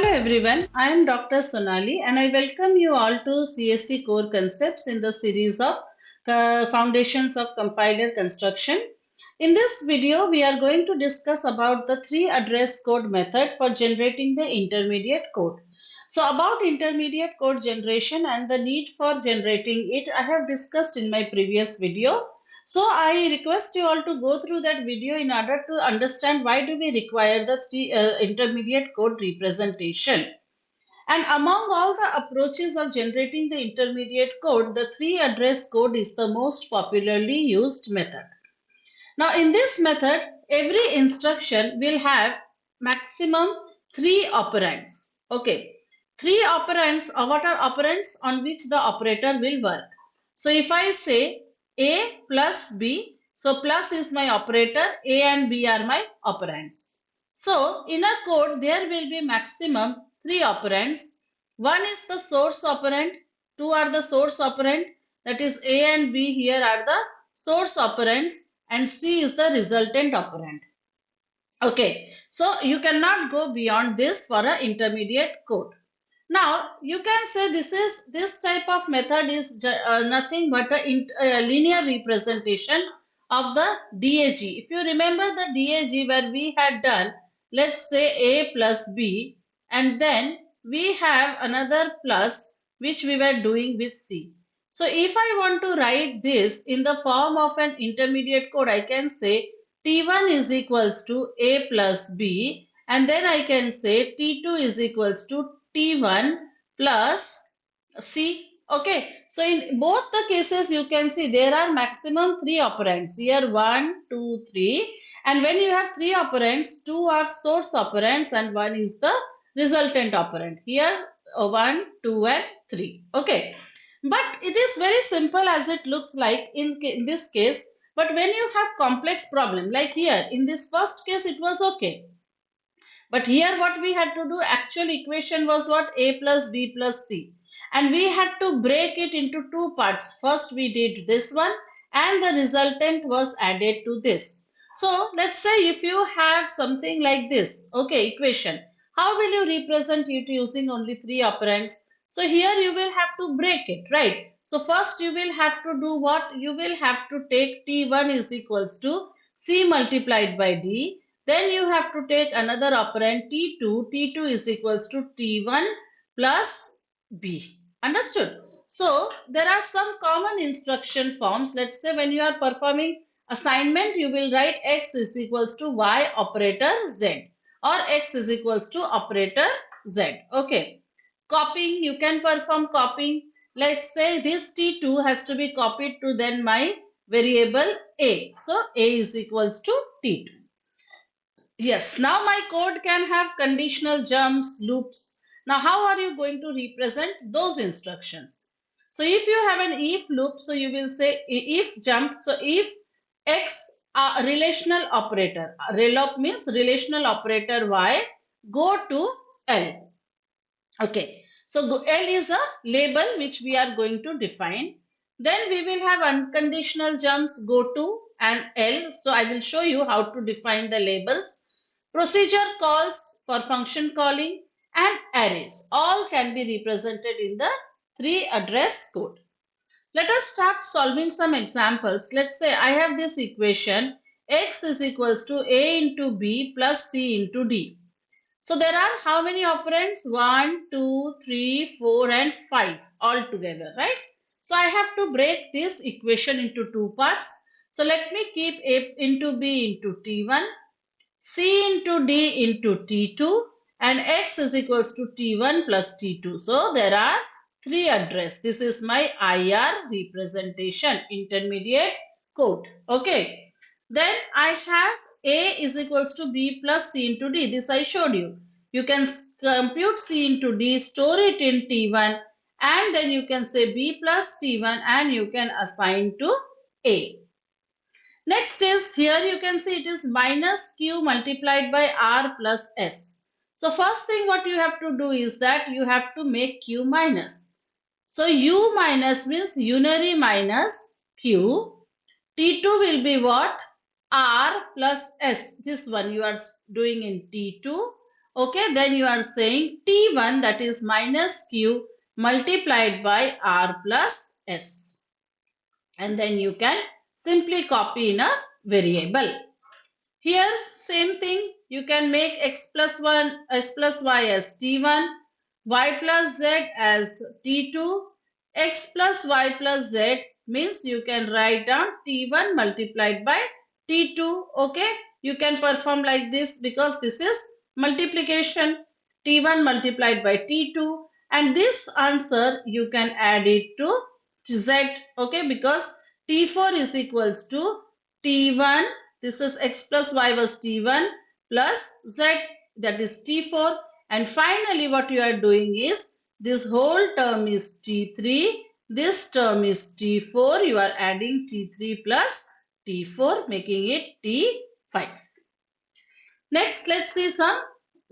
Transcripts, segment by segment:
Hello everyone, I am Dr. Sonali and I welcome you all to CSC Core Concepts in the series of Foundations of Compiler Construction. In this video, we are going to discuss about the three address code method for generating the intermediate code. So about intermediate code generation and the need for generating it, I have discussed in my previous video. So I request you all to go through that video in order to understand why do we require the three intermediate code representation. And among all the approaches of generating the intermediate code, the three address code is the most popularly used method. Now in this method, every instruction will have maximum three operands. Okay, three operands, what are operands on which the operator will work? So if I say A plus B, so plus is my operator, A and B are my operands. So in a code, there will be maximum three operands. One is the source operand, two are the source operand, that is A and B here are the source operands, and C is the resultant operand. Okay, so you cannot go beyond this for an intermediate code. Now you can say this type of method is nothing but a linear representation of the DAG. If you remember the DAG where we had done, let's say A plus B, and then we have another plus which we were doing with C. So if I want to write this in the form of an intermediate code, I can say T1 is equals to A plus B, and then I can say T2 is equals to T1 plus C. Okay, so in both the cases you can see there are maximum three operands here, 1, 2, 3, and when you have three operands, two are source operands and one is the resultant operand. Here 1, 2 and 3. Okay, but it is very simple as it looks like in this case. But when you have complex problem like here in this first case it was okay. But here what we had to do, actual equation was what? A plus B plus C. And we had to break it into two parts. First we did this one and the resultant was added to this. So let's say if you have something like this, okay, equation, how will you represent it using only three operands? So here you will have to break it, right? So first you will have to do what? You will have to take T1 is equals to C multiplied by D. Then you have to take another operand T2. T2 is equals to T1 plus B. Understood? So there are some common instruction forms. Let's say when you are performing assignment, you will write X is equals to Y operator Z, or X is equals to operator Z. Okay. Copying, you can perform copying. Let's say this T2 has to be copied to then my variable A. So A is equals to T2. Yes, now my code can have conditional jumps, loops. Now how are you going to represent those instructions? So if you have an if loop, so you will say if jump, so if X relational operator, relop means relational operator Y, go to L. Okay, so L is a label which we are going to define. Then we will have unconditional jumps, go to and L. So I will show you how to define the labels. Procedure calls for function calling and arrays all can be represented in the three address code. Let us start solving some examples. Let's say I have this equation X is equals to A into B plus C into D. So there are how many operands? 1, 2, 3, 4 and 5 all together, right? So I have to break this equation into two parts. So let me keep A into B into T1, C into D into T2 and X is equals to T1 plus T2. So there are three address. This is my IR representation, intermediate code. Okay. Then I have A is equals to B plus C into D. This I showed you. You can compute C into D, store it in T1 and then you can say B plus T1 and you can assign to A. Next is here you can see it is minus Q multiplied by R plus S. So first thing what you have to do is that you have to make Q minus. So U minus means unary minus Q. T2 will be what? R plus S. This one you are doing in T2. Okay, then you are saying T1, that is minus Q multiplied by R plus S. And then you can simply copy in a variable. Here, same thing. You can make x plus y as T1, y plus z as T2, x plus y plus z means you can write down T1 multiplied by T2. Okay, you can perform like this because this is multiplication. T1 multiplied by T2, and this answer you can add it to z. Okay, because T4 is equals to T1, this is x plus y was T1 plus z, that is T4, and finally what you are doing is this whole term is T3, this term is T4, you are adding T3 plus T4 making it T5. Next, let's see some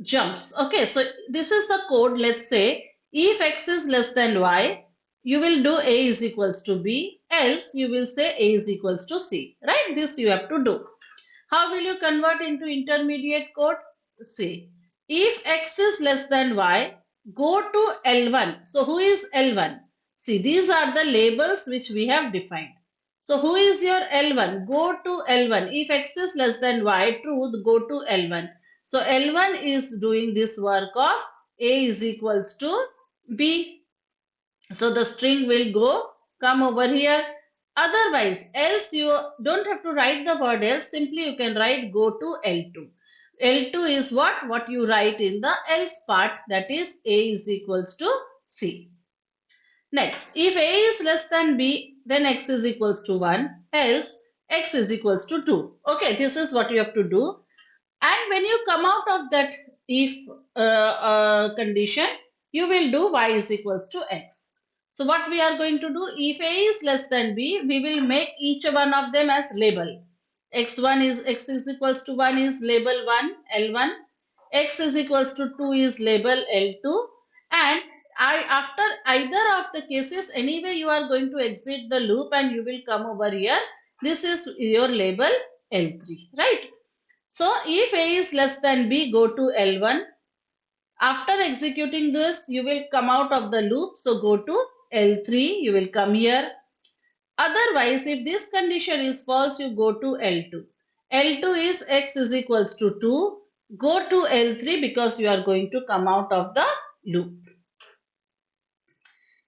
jumps. Okay, so this is the code. Let's say if x is less than y, you will do a is equals to b, else you will say a is equals to c, right? This you have to do. How will you convert into intermediate code? See, if x is less than y, go to L1. So who is L1? See, these are the labels which we have defined. So who is your L1? Go to L1. If x is less than y, truth, go to L1. So L1 is doing this work of a is equals to b. So the string will come over here. Otherwise, else you don't have to write the word else. Simply you can write go to L2. L2 is what? What you write in the else part, that is a is equals to c. Next, if a is less than b, then x is equals to 1, else x is equals to 2. Okay, this is what you have to do. And when you come out of that if condition, you will do y is equals to x. So what we are going to do, if a is less than b, we will make each one of them as label. X is equals to 1 is label 1, L1. X is equals to 2 is label L2. And after either of the cases, anyway you are going to exit the loop and you will come over here. This is your label L3, right? So if a is less than b, go to L1. After executing this, you will come out of the loop. So go to L3, you will come here. Otherwise, if this condition is false, you go to L2. L2 is x is equals to 2. Go to L3 because you are going to come out of the loop.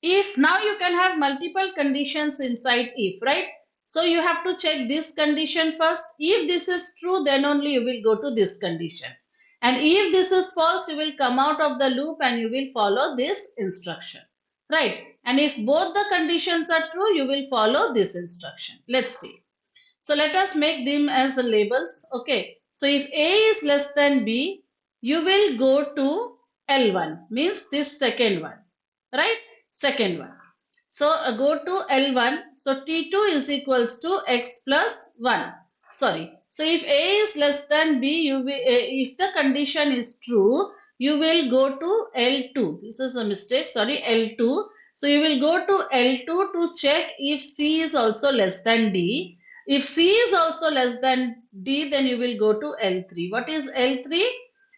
If now you can have multiple conditions inside if, right? So you have to check this condition first. If this is true, then only you will go to this condition. And if this is false, you will come out of the loop and you will follow this instruction, right? And if both the conditions are true, you will follow this instruction. Let's see. So let us make them as labels. Okay. So if a is less than b, you will go to L1, means this second one, right? Second one. So go to L1. So T2 is equals to x plus 1. Sorry. So if a is less than b, if the condition is true, you will go to L2. This is a mistake. Sorry, L2. So you will go to L2 to check if c is also less than d. If c is also less than d, then you will go to L3. What is L3?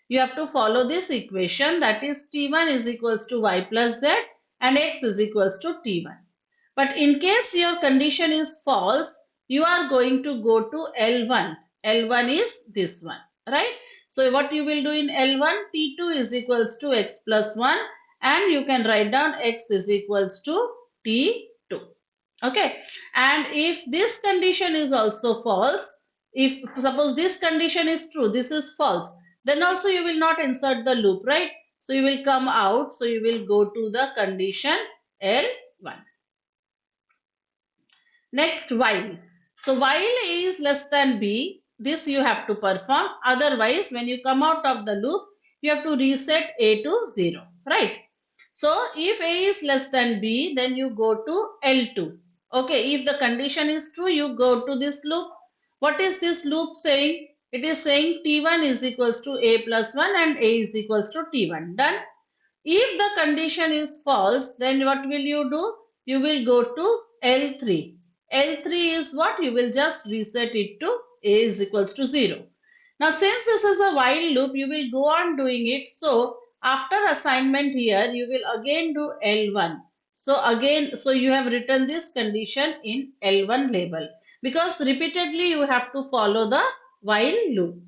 You have to follow this equation, that is T1 is equals to y plus z and x is equals to T1. But in case your condition is false, you are going to go to L1. L1 is this one, right? So what you will do in L1, T2 is equals to x plus 1 and you can write down x is equals to T2. Okay. And if this condition is also false, if suppose this condition is true, this is false, then also you will not insert the loop, right? So you will come out. So you will go to the condition L1. Next, while. So while a is less than b, this you have to perform. Otherwise, when you come out of the loop, you have to reset a to 0, right? So if a is less than b, then you go to L2. Okay, if the condition is true, you go to this loop. What is this loop saying? It is saying T1 is equals to a plus 1 and a is equals to T1. Done. If the condition is false, then what will you do? You will go to L3. L3 is what? You will just reset it to a is equals to 0. Now since this is a while loop, you will go on doing it. So after assignment here, you will again do L1. So you have written this condition in L1 label because repeatedly you have to follow the while loop.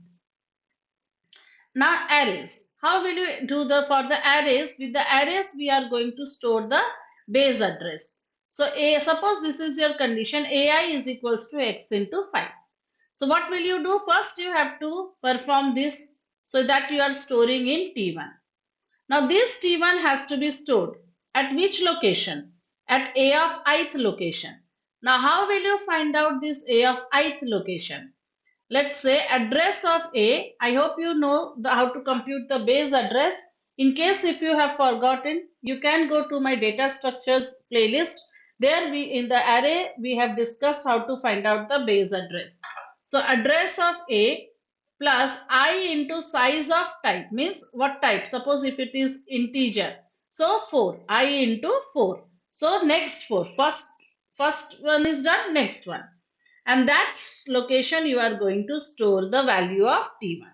Now arrays. How will you do for the arrays? With the arrays, we are going to store the base address. So suppose this is your condition, AI is equals to X into 5. So what will you do? First you have to perform this so that you are storing in T1. Now this T1 has to be stored at which location? At A of ith location. Now how will you find out this A of ith location? Let's say address of A. I hope you know how to compute the base address. In case if you have forgotten, you can go to my data structures playlist. There in the array we have discussed how to find out the base address. So address of A plus I into size of type means what type? Suppose if it is integer. So 4. I into 4. So next 4. First one is done. Next one. And that location you are going to store the value of T1.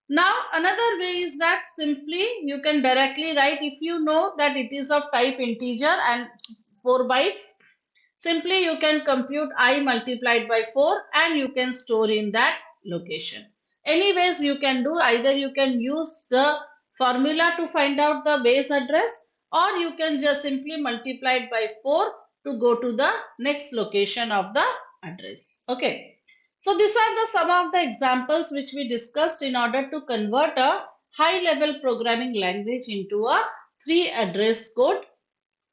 Now another way is that simply you can directly write, if you know that it is of type integer and 4 bytes, simply you can compute I multiplied by 4 and you can store in that location. Anyways, you can do either you can use the formula to find out the base address, or you can just simply multiply it by 4 to go to the next location of the address. Okay. So these are the some of the examples which we discussed in order to convert a high level programming language into a 3 address code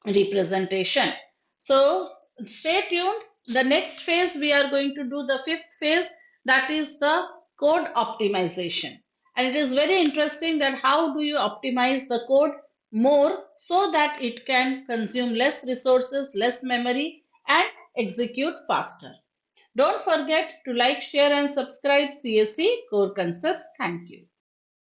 representation. So stay tuned. The next phase we are going to do the 5th phase, that is the code optimization. And it is very interesting that how do you optimize the code more so that it can consume less resources, less memory and execute faster. Don't forget to like, share and subscribe CSC Core Concepts. Thank you.